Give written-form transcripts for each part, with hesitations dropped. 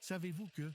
Savez-vous que...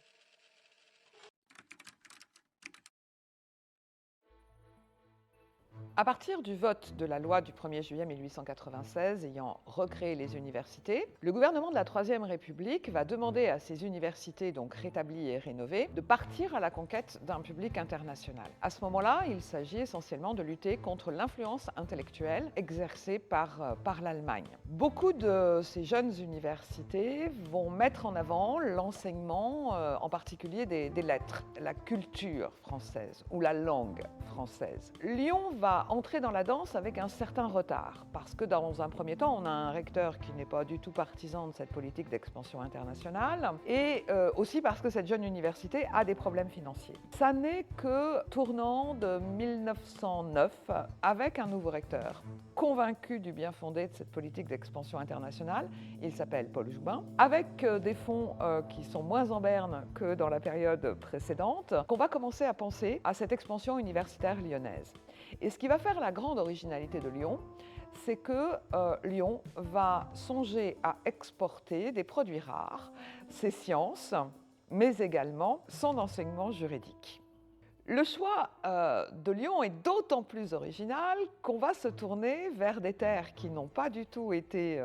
À partir du vote de la loi du 1er juillet 1896 ayant recréé les universités, le gouvernement de la Troisième République va demander à ces universités, donc rétablies et rénovées, de partir à la conquête d'un public international. À ce moment-là, il s'agit essentiellement de lutter contre l'influence intellectuelle exercée par l'Allemagne. Beaucoup de ces jeunes universités vont mettre en avant l'enseignement, en particulier des lettres, la culture française ou la langue française. Lyon va entrer dans la danse avec un certain retard, parce que dans un premier temps, on a un recteur qui n'est pas du tout partisan de cette politique d'expansion internationale, et aussi parce que cette jeune université a des problèmes financiers. Ça n'est que tournant de 1909, avec un nouveau recteur, convaincu du bien fondé de cette politique d'expansion internationale, il s'appelle Paul Joubin, avec des fonds qui sont moins en berne que dans la période précédente, qu'on va commencer à penser à cette expansion universitaire lyonnaise. Et ce qui va faire la grande originalité de Lyon, c'est que Lyon va songer à exporter des produits rares, ses sciences, mais également son enseignement juridique. Le choix de Lyon est d'autant plus original qu'on va se tourner vers des terres qui n'ont pas du tout été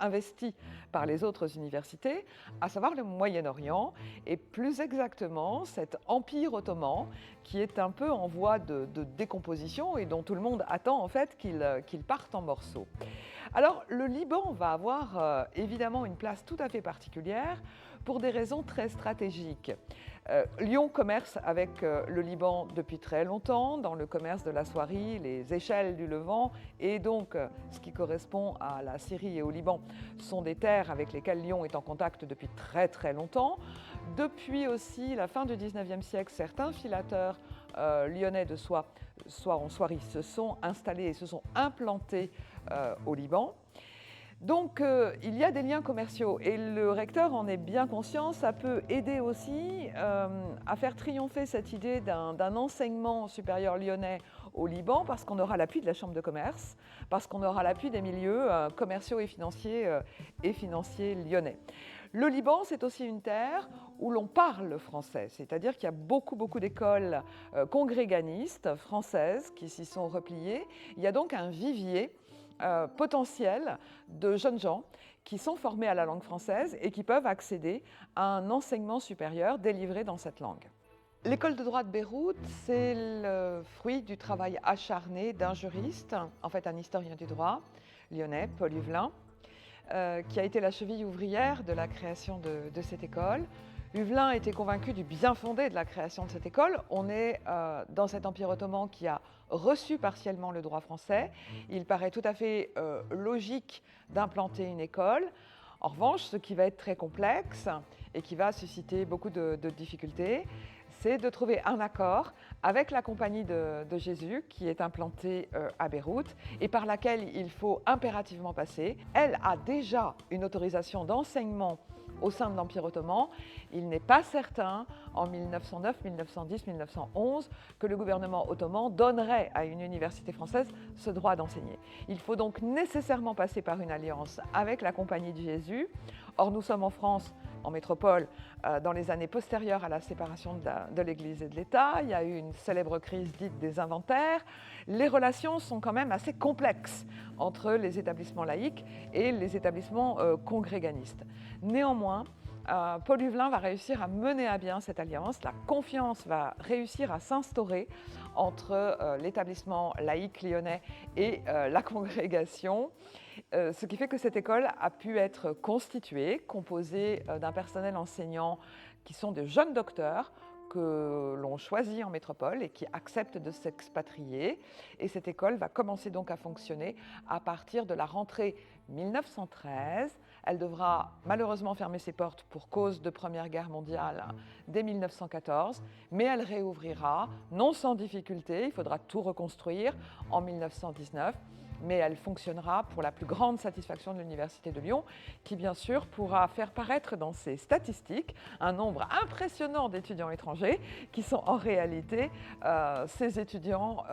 investies par les autres universités, à savoir le Moyen-Orient, et plus exactement cet empire ottoman qui est un peu en voie de décomposition et dont tout le monde attend en fait qu'il parte en morceaux. Alors le Liban va avoir évidemment une place tout à fait particulière pour des raisons très stratégiques. Lyon commerce avec le Liban depuis très longtemps, dans le commerce de la soierie, les échelles du Levant, et donc ce qui correspond à la Syrie et au Liban sont des terres avec lesquelles Lyon est en contact depuis très très longtemps. Depuis aussi la fin du 19e siècle, certains filateurs lyonnais de soie en soierie se sont installés et se sont implantés au Liban. Donc il y a des liens commerciaux et le recteur en est bien conscient. Ça peut aider aussi à faire triompher cette idée d'un enseignement supérieur lyonnais au Liban, parce qu'on aura l'appui de la Chambre de commerce, parce qu'on aura l'appui des milieux commerciaux et financiers lyonnais. Le Liban, c'est aussi une terre où l'on parle français, c'est-à-dire qu'il y a beaucoup d'écoles congréganistes françaises qui s'y sont repliées. Il y a donc un vivier potentiel de jeunes gens qui sont formés à la langue française et qui peuvent accéder à un enseignement supérieur délivré dans cette langue. L'école de droit de Beyrouth, c'est le fruit du travail acharné d'un juriste, en fait un historien du droit lyonnais, Paul Huvelin, qui a été la cheville ouvrière de la création de cette école. Huvelin était convaincu du bien fondé de la création de cette école. On est dans cet empire ottoman qui a reçu partiellement le droit français. Il paraît tout à fait logique d'implanter une école. En revanche, ce qui va être très complexe et qui va susciter beaucoup de difficultés, c'est de trouver un accord avec la Compagnie de Jésus qui est implantée à Beyrouth et par laquelle il faut impérativement passer. Elle a déjà une autorisation d'enseignement au sein de l'Empire ottoman. Il n'est pas certain, en 1909, 1910, 1911, que le gouvernement ottoman donnerait à une université française ce droit d'enseigner. Il faut donc nécessairement passer par une alliance avec la Compagnie de Jésus. Or, nous sommes en France, en métropole, dans les années postérieures à la séparation de l'Église et de l'État. Il y a eu une célèbre crise dite des inventaires. Les relations sont quand même assez complexes entre les établissements laïques et les établissements congréganistes. Néanmoins, Paul Huvelin va réussir à mener à bien cette alliance. La confiance va réussir à s'instaurer entre l'établissement laïque lyonnais et la congrégation, ce qui fait que cette école a pu être constituée, composée d'un personnel enseignant qui sont de jeunes docteurs que l'on choisit en métropole et qui acceptent de s'expatrier. Et cette école va commencer donc à fonctionner à partir de la rentrée 1913. Elle devra malheureusement fermer ses portes pour cause de Première Guerre mondiale dès 1914, mais elle réouvrira, non sans difficulté, il faudra tout reconstruire en 1919. Mais elle fonctionnera pour la plus grande satisfaction de l'Université de Lyon, qui bien sûr pourra faire paraître dans ses statistiques un nombre impressionnant d'étudiants étrangers, qui sont en réalité ces étudiants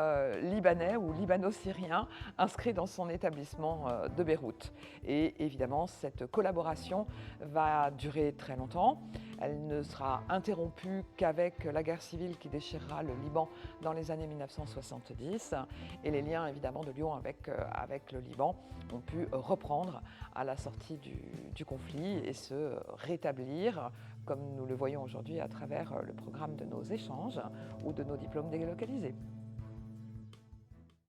libanais ou libano-syriens inscrits dans son établissement de Beyrouth. Et évidemment, cette collaboration va durer très longtemps. Elle ne sera interrompue qu'avec la guerre civile qui déchirera le Liban dans les années 1970. Et les liens évidemment de Lyon avec le Liban ont pu reprendre à la sortie du conflit et se rétablir, comme nous le voyons aujourd'hui à travers le programme de nos échanges ou de nos diplômes délocalisés.